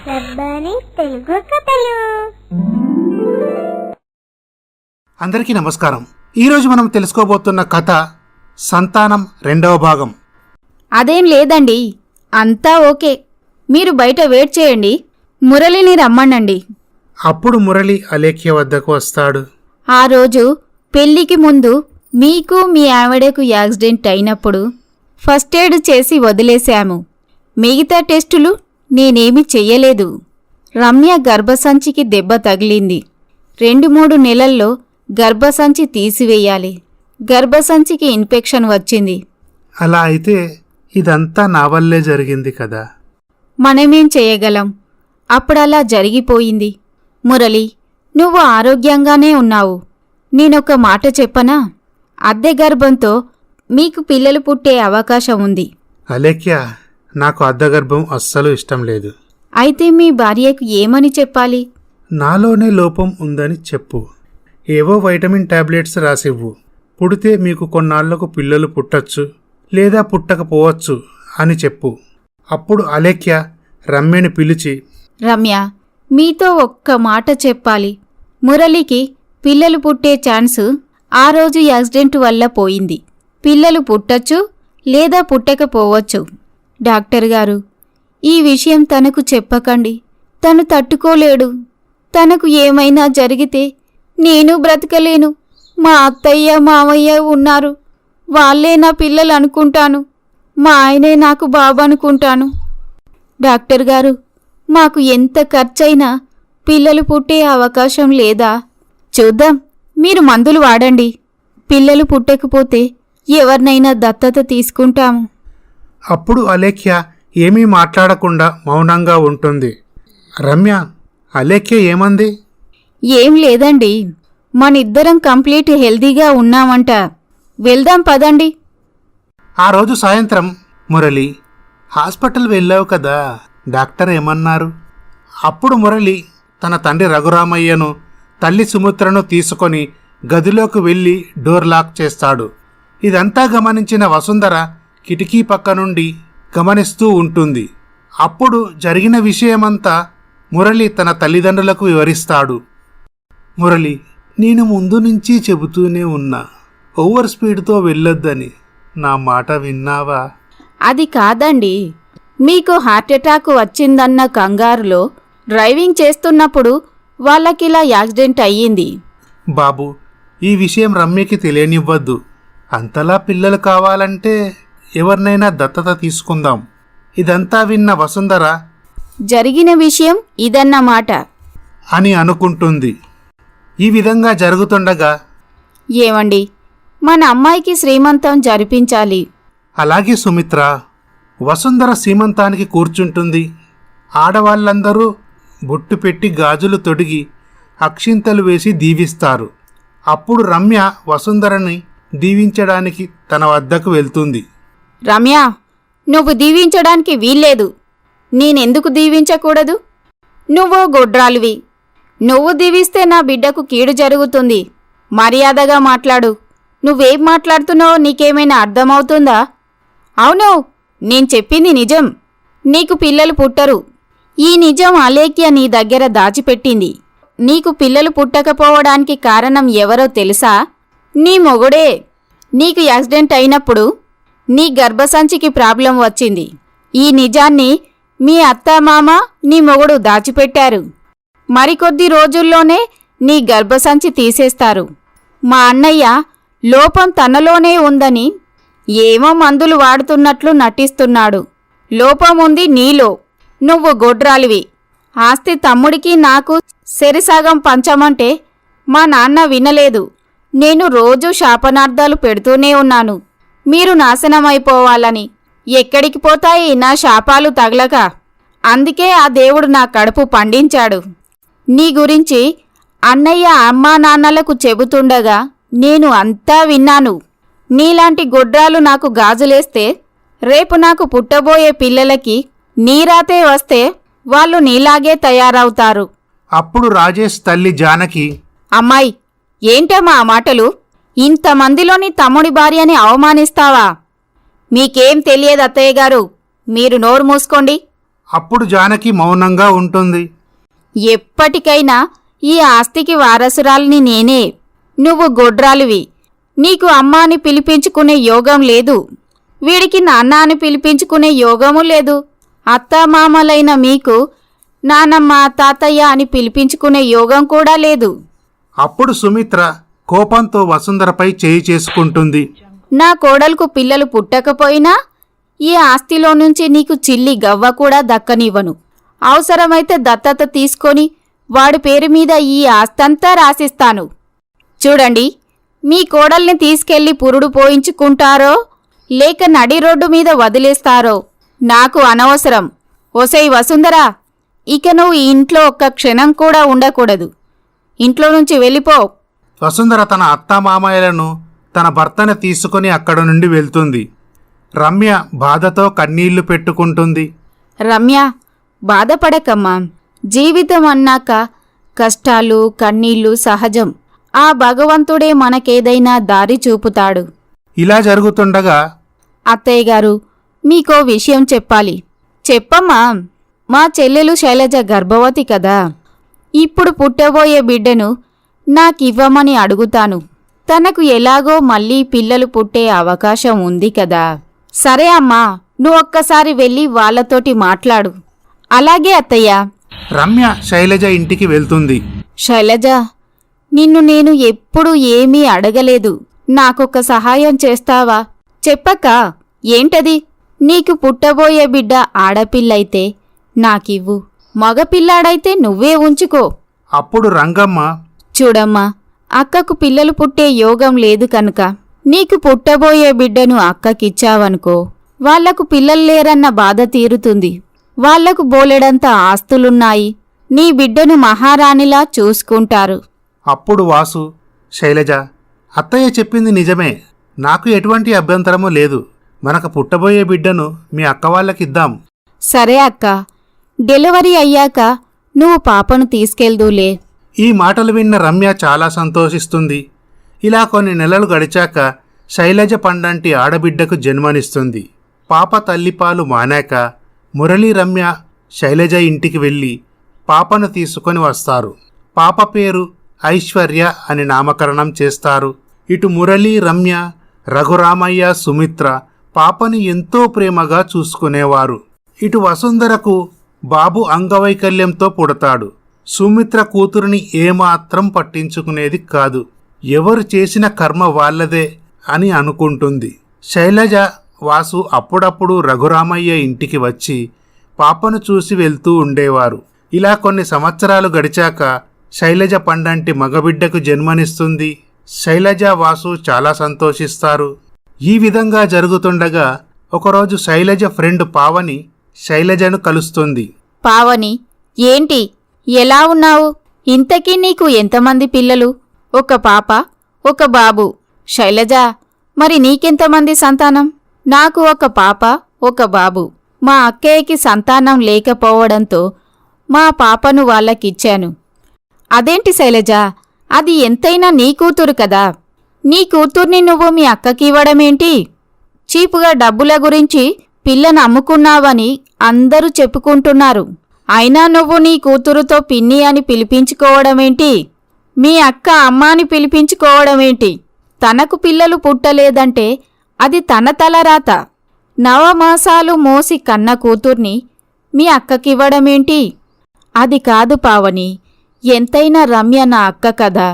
రబ్బాని తెలుగు కథలు. అందరికీ నమస్కారం. ఈరోజు మనం తెలుసుకోబోతున్న కథ సంతానం 2వ భాగం. అదేం లేదండి, అంతా ఓకే. మీరు బయట వెయిట్ చేయండి, మురళిని రమ్మనండి. అప్పుడు మురళి అలేఖ్య వద్దకు వస్తాడు. ఆ రోజు పెళ్లికి ముందు మీకు మీ ఆవిడకు యాక్సిడెంట్ అయినప్పుడు ఫస్ట్ ఎయిడ్ చేసి వదిలేశాము. మిగతా టెస్టులు నేనేమీ చెయ్యలేదు. రమ్య గర్భసంచికి దెబ్బ తగిలింది. 2-3 నెలల్లో గర్భసంచి తీసివేయాలి. గర్భసంచికి ఇన్ఫెక్షన్ వచ్చింది. అలా అయితే ఇదంతా నా వల్లే జరిగింది కదా. మనమేం చేయగలం? అప్పుడలా జరిగిపోయింది. మురళి, నువ్వు ఆరోగ్యంగానే ఉన్నావు. నేనొక మాట చెప్పనా? అద్దె గర్భంతో మీకు పిల్లలు పుట్టే అవకాశం ఉంది. అలేఖ్య, నాకు అర్ధగర్భం అస్సలు ఇష్టం లేదు. అయితే మీ భార్యకు ఏమని చెప్పాలి? నాలోనే లోపం ఉందని చెప్పు. ఏవో వైటమిన్ టాబ్లెట్స్ రాసివ్వు. పుడితే మీకు కొన్నాళ్లకు పిల్లలు పుట్టచ్చు లేదా పుట్టకపోవచ్చు అని చెప్పు. అప్పుడు అలేఖ్య రమ్యని పిలిచి, రమ్య, మీతో ఒక్క మాట చెప్పాలి. మురళికి పిల్లలు పుట్టే ఛాన్స్ ఆ రోజు యాక్సిడెంట్ వల్ల పోయింది. పిల్లలు పుట్టచ్చు లేదా పుట్టకపోవచ్చు. డాక్టర్ గారు, ఈ విషయం తనకు చెప్పకండి. తను తట్టుకోలేడు. తనకు ఏమైనా జరిగితే నేను బ్రతకలేను. మా అత్తయ్య మామయ్య ఉన్నారు. వాళ్ళే నా పిల్లలు అనుకుంటాను. మా ఆయనే నాకు బాబు అనుకుంటాను. డాక్టర్ గారు, మాకు ఎంత ఖర్చయినా పిల్లలు పుట్టే అవకాశం లేదా? చూద్దాం, మీరు మందులు వాడండి. పిల్లలు పుట్టకపోతే ఎవరినైనా దత్తత తీసుకుంటాము. అప్పుడు అలేఖ్య ఏమీ మాట్లాడకుండా మౌనంగా ఉంటుంది. రమ్య, అలేఖ్య ఏమంది? ఏం లేదండి, మనిద్దరం కంప్లీట్ హెల్దీగా ఉన్నామంట. వెళ్దాం పదండి. ఆ రోజు సాయంత్రం, మురళి, హాస్పిటల్ వెళ్ళావు కదా, డాక్టర్ ఏమన్నారు? అప్పుడు మురళి తన తండ్రి రఘురామయ్యను, తల్లి సుమిత్రను తీసుకొని గదిలోకి వెళ్ళి డోర్ లాక్ చేస్తాడు. ఇదంతా గమనించిన వసుంధర కిటికీ పక్క నుండి గమనిస్తూ ఉంటుంది. అప్పుడు జరిగిన విషయమంతా మురళి తన తల్లిదండ్రులకు వివరిస్తాడు. మురళి, నేను ముందు నుంచి చెబుతూనే ఉన్నా, ఓవర్ స్పీడ్తో వెళ్ళొద్దని. నా మాట విన్నావా? అది కాదండి, మీకు హార్ట్అటాక్ వచ్చిందన్న కంగారులో డ్రైవింగ్ చేస్తున్నప్పుడు వాళ్ళకిలా యాక్సిడెంట్ అయ్యింది. బాబు, ఈ విషయం రమ్యకి తెలియనివ్వద్దు. అంతలా పిల్లలు కావాలంటే ఎవరినైనా దత్తత తీసుకుందాం. ఇదంతా విన్న వసుంధర జరిగిన విషయం ఇదన్నమాట అని అనుకుంటుంది. ఈ విధంగా జరుగుతుండగా, ఏమండి, మన అమ్మాయికి శ్రీమంతం జరిపించాలి. అలాగే సుమిత్ర. వసుంధర సీమంతానికి కూర్చుంటుంది. ఆడవాళ్ళందరూ బొట్టు పెట్టి గాజులు తొడిగి అక్షింతలు వేసి దీవిస్తారు. అప్పుడు రమ్య వసుంధరని దీవించడానికి తన వద్దకు వెళ్తుంది. రమ్య, నువ్వు దీవించడానికి వీల్లేదు. నేనెందుకు దీవించకూడదు? నువ్వో గొడ్రాలివి. నువ్వు దీవిస్తే నా బిడ్డకు కీడు జరుగుతుంది. మర్యాదగా మాట్లాడు. నువ్వేం మాట్లాడుతున్నావో నీకేమైనా అర్థమవుతుందా? అవును, నేను చెప్పింది నిజం. నీకు పిల్లలు పుట్టరు. ఈ నిజం అలేఖ్య నీ దగ్గర దాచిపెట్టింది. నీకు పిల్లలు పుట్టకపోవడానికి కారణం ఎవరో తెలుసా? నీ మొగుడే. నీకు యాక్సిడెంట్ అయినప్పుడు నీ గర్భసంచికి ప్రాబ్లం వచ్చింది. ఈ నిజాన్ని మీ అత్తామామ నీ మొగుడు దాచిపెట్టారు. మరికొద్ది రోజుల్లోనే నీ గర్భసంచి తీసేస్తారు. మా అన్నయ్య లోపం తనలోనే ఉందని ఏమో మందులు వాడుతున్నట్లు నటిస్తున్నాడు. లోపం ఉంది నీలో. నువ్వు గొడ్రాలివి. ఆస్తి తమ్ముడికి నాకు సెరిసగం పంచమంటే మా నాన్న వినలేదు. నేను రోజూ శాపనార్థాలు పెడుతూనే ఉన్నాను, మీరు నాశనమైపోవాలని. ఎక్కడికి పోతాయి నా శాపాలు తగలక? అందుకే ఆ దేవుడు నా కడుపు పండించాడు. నీ గురించి అన్నయ్య అమ్మా నాన్నలకు చెబుతుండగా నేను అంతా విన్నాను. నీలాంటి గొడ్రాలు నాకు గాజులేస్తే రేపు నాకు పుట్టబోయే పిల్లలకి నీరాతే వస్తే వాళ్ళు నీలాగే తయారవుతారు. అప్పుడు రాజేష్ తల్లి జానకి, అమ్మాయి, ఏంటమ్మా ఆ మాటలు? ఇంతమందిలోని తమ్ముడి భార్యని అవమానిస్తావా? మీకేం తెలియదు అత్తయ్య గారు. మీరు నోరు మూసుకోండి. అప్పుడు జానకి మౌనంగా ఉంటుంది. ఎప్పటికైనా ఈ ఆస్తికి వారసురాలిని నేనే. నువ్వు గొడ్రాలివి. నీకు అమ్మ అని పిలిపించుకునే యోగం లేదు. వీడికి నాన్న అని పిలిపించుకునే యోగము లేదు. అత్తామామలైన మీకు నానమ్మ తాతయ్య అని పిలిపించుకునే యోగం కూడా లేదు. అప్పుడు సుమిత్ర కోపంతో వసుంధరపై చేయి చేసుకుంటుంది. నా కోడలకు పిల్లలు పుట్టకపోయినా ఈ ఆస్తిలో నుంచి నీకు చిల్లి గవ్వ కూడా దక్కనివ్వను. అవసరమైతే దత్తత తీసుకొని వాడి పేరు మీద ఈ ఆస్తంతా రాసిస్తాను. చూడండి, మీ కోడల్ని తీసుకెళ్లి పురుడు పోయించుకుంటారో లేక నడి రోడ్డు మీద వదిలేస్తారో నాకు అనవసరం. ఓసై వసుంధరా, ఇక నువ్వు ఈ ఇంట్లో ఒక్క క్షణం కూడా ఉండకూడదు. ఇంట్లో నుంచి వెళ్ళిపో. వసుంధర తన అత్తామామయ్యలను తన భర్తను తీసుకుని అక్కడి నుండి వెళ్తుంది. రమ్య బాధతో కన్నీళ్లు పెట్టుకుంటుంది. రమ్య, బాధపడకమ్మా. జీవితం అన్నాక కష్టాలు కన్నీళ్లు సహజం. ఆ భగవంతుడే మనకేదైనా దారి చూపుతాడు. ఇలా జరుగుతుండగా అత్తయ్య గారు, మీకో విషయం చెప్పాలి. చెప్పమ్మా. మా చెల్లెలు శైలజ గర్భవతి కదా. ఇప్పుడు పుట్టబోయే బిడ్డను నాకివ్వమని అడుగుతాను. తనకు ఎలాగో మళ్ళీ పిల్లలు పుట్టే అవకాశం ఉంది కదా. సరే అమ్మా, నువ్వొక్కసారి వెళ్ళి వాళ్లతోటి మాట్లాడు. అలాగే అత్తయ్య. రమ్య శైలజ ఇంటికి వెళ్తుంది. శైలజ, నిన్ను నేను ఎప్పుడూ ఏమీ అడగలేదు. నాకొక్క సహాయం చేస్తావా? చెప్పక్క. ఏంటది? నీకు పుట్టబోయే బిడ్డ ఆడపిల్లైతే నాకివ్వు, మగపిల్లాడైతే నువ్వే ఉంచుకో. అప్పుడు రంగమ్మ, చూడమ్మా, అక్కకు పిల్లలు పుట్టే యోగం లేదు కనుక నీకు పుట్టబోయే బిడ్డను అక్కకిచ్చావనుకో, వాళ్లకు పిల్లలు లేరన్న బాధ తీరుతుంది. వాళ్లకు బోలెడంత ఆస్తులున్నాయి. నీ బిడ్డను మహారాణిలా చూసుకుంటారు. అప్పుడు వాసు, శైలజ, అత్తయ్య చెప్పింది నిజమే. నాకు ఎటువంటి అభ్యంతరమూ లేదు. మనకు పుట్టబోయే బిడ్డను మీ అక్క వాళ్ళకిద్దాం. సరే అక్క, డెలివరీ అయ్యాక నువ్వు పాపను తీసుకెళ్దూలే. ఈ మాటలు విన్న రమ్య చాలా సంతోషిస్తుంది. ఇలా కొన్ని నెలలు గడిచాక శైలజ పండంటి ఆడబిడ్డకు జన్మనిస్తుంది. పాప తల్లిపాలు మానాక మురళీ రమ్య శైలజ ఇంటికి వెళ్ళి పాపను తీసుకొని వస్తారు. పాప పేరు ఐశ్వర్య అని నామకరణం చేస్తారు. ఇటు మురళీ రమ్య, రఘురామయ్య, సుమిత్ర పాపని ఎంతో ప్రేమగా చూసుకునేవారు. ఇటు వసుంధరకు బాబు అంగవైకల్యంతో పుడతాడు. సుమిత్ర కూతురిని ఏమాత్రం పట్టించుకునేది కాదు. ఎవరు చేసిన కర్మ వాళ్ళదే అని అనుకుంటుంది. శైలజ, వాసు అప్పుడప్పుడు రఘురామయ్య ఇంటికి వచ్చి పాపను చూసి వెళ్తూ ఉండేవారు. ఇలా కొన్ని సంవత్సరాలు గడిచాక శైలజ పండంటి మగబిడ్డకు జన్మనిస్తుంది. శైలజ, వాసు చాలా సంతోషిస్తారు. ఈ విధంగా జరుగుతుండగా ఒకరోజు శైలజ ఫ్రెండ్ పావని శైలజను కలుస్తుంది. పావని, ఏంటి, ఎలా ఉన్నావు? ఇంతకీ నీకు ఎంతమంది పిల్లలు? ఒక పాప, ఒక బాబు. శైలజ, మరి నీకెంతమంది సంతానం? నాకు ఒక పాప, ఒక బాబు. మా అక్కయ్యకి సంతానం లేకపోవడంతో మా పాపను వాళ్ళకిచ్చాను. అదేంటి శైలజ, అది ఎంతైనా నీ కూతురు కదా. నీ కూతుర్ని నువ్వు మీ అక్కకివ్వడమేంటి? చీపుగా డబ్బుల గురించి పిల్లను అమ్ముకున్నావని అందరూ చెప్పుకుంటున్నారు. అయినా నువ్వు నీ కూతురుతో పిన్ని అని పిలిపించుకోవడమేంటి? మీ అక్క అమ్మ అని పిలిపించుకోవడమేంటి? తనకు పిల్లలు పుట్టలేదంటే అది తన తలరాత. నవమాసాలు మోసి కన్న కూతుర్ని మీ అక్కకివ్వడమేంటి? అది కాదు పావని, ఎంతైనా రమ్య నా అక్క కదా.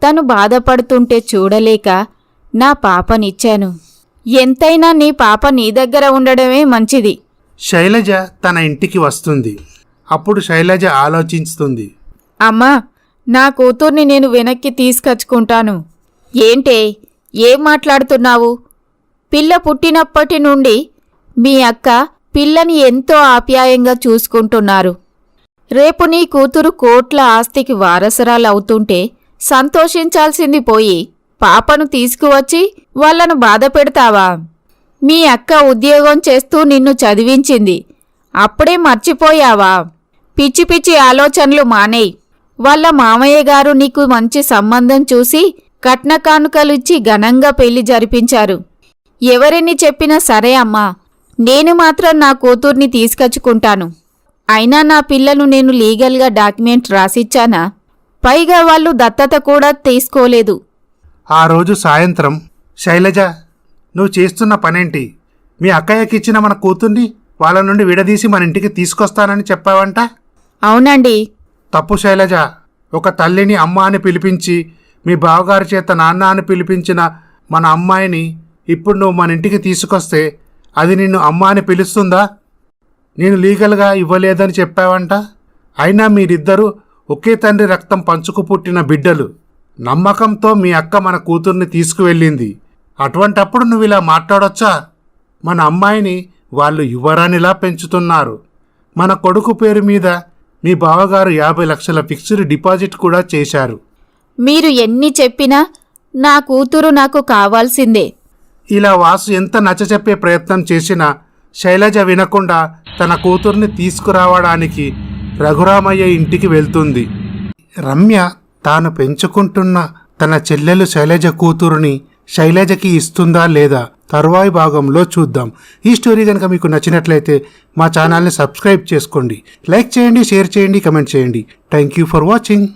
తను బాధపడుతుంటే చూడలేక నా పాపనిచ్చాను. ఎంతైనా నీ పాప నీ దగ్గర ఉండడమే మంచిది. శైలజ తన ఇంటికి వస్తుంది. అప్పుడు శైలజ ఆలోచిస్తుంది. అమ్మా, నా కూతుర్ని నేను వెనక్కి తీసుకొచ్చుకుంటాను. ఏంటే, ఏం మాట్లాడుతున్నావు? పిల్ల పుట్టినప్పటి నుండి మీ అక్క పిల్లని ఎంతో ఆప్యాయంగా చూసుకుంటున్నారు. రేపు నీ కూతురు కోట్ల ఆస్తికి వారసురాలవుతుంటే సంతోషించాల్సింది పోయి పాపను తీసుకువచ్చి వాళ్లను బాధ పెడతావా? మీ అక్క ఉద్యోగం చేస్తూ నిన్ను చదివించింది. అప్పుడే మర్చిపోయావా? పిచ్చి పిచ్చి ఆలోచనలు మానేయ్. వాళ్ళ మామయ్య గారు నీకు మంచి సంబంధం చూసి కట్న కానుకలిచ్చి ఘనంగా పెళ్లి జరిపించారు. ఎవరిని చెప్పినా సరే అమ్మా, నేను మాత్రం నా కూతుర్ని తీసుకొచ్చుకుంటాను. అయినా నా పిల్లలు నేను లీగల్గా డాక్యుమెంట్ రాసిచ్చానా? పైగా వాళ్ళు దత్తత కూడా తీసుకోలేదు. ఆ రోజు సాయంత్రం, శైలజ, నువ్వు చేస్తున్న పనేంటి? మీ అక్కయ్యకిచ్చిన మన కూతుర్ని వాళ్ళ నుండి విడదీసి మన ఇంటికి తీసుకొస్తానని చెప్పావంట. అవునండి. తప్పు శైలజ. ఒక తల్లిని అమ్మ అని పిలిపించి, మీ బావగారి చేత నాన్న అని పిలిపించిన మన అమ్మాయిని ఇప్పుడు నువ్వు మన ఇంటికి తీసుకొస్తే అది నిన్ను అమ్మ అని పిలుస్తుందా? నేను లీగల్గా ఇవ్వలేదని చెప్పావంట. అయినా మీరిద్దరూ ఒకే తండ్రి రక్తం పంచుకు పుట్టిన బిడ్డలు. నమ్మకంతో మీ అక్క మన కూతుర్ని తీసుకువెళ్ళింది. అటువంటప్పుడు నువ్వు ఇలా మాట్లాడొచ్చా? మన అమ్మాయిని వాళ్ళు యువరానిలా పెంచుతున్నారు. మన కొడుకు పేరు మీద మీ బావగారు 50 లక్షల ఫిక్స్డ్ డిపాజిట్ కూడా చేశారు. మీరు ఎన్ని చెప్పినా నా కూతురు నాకు కావాల్సిందే. ఇలా వాసు ఎంత నచ్చచెప్పే ప్రయత్నం చేసినా శైలజ వినకుండా తన కూతుర్ని తీసుకురావడానికి రఘురామయ్య ఇంటికి వెళ్తుంది. రమ్య తాను పెంచుకుంటున్న తన చెల్లెలు శైలజ కూతురుని శైలజకి ఇస్తుందా లేదా తరువాయి భాగంలో చూద్దాం. ఈ స్టోరీ కనుక మీకు నచ్చినట్లయితే మా ఛానల్ని సబ్స్క్రైబ్ చేసుకోండి, లైక్ చేయండి, షేర్ చేయండి, కమెంట్ చేయండి. Thank you for watching.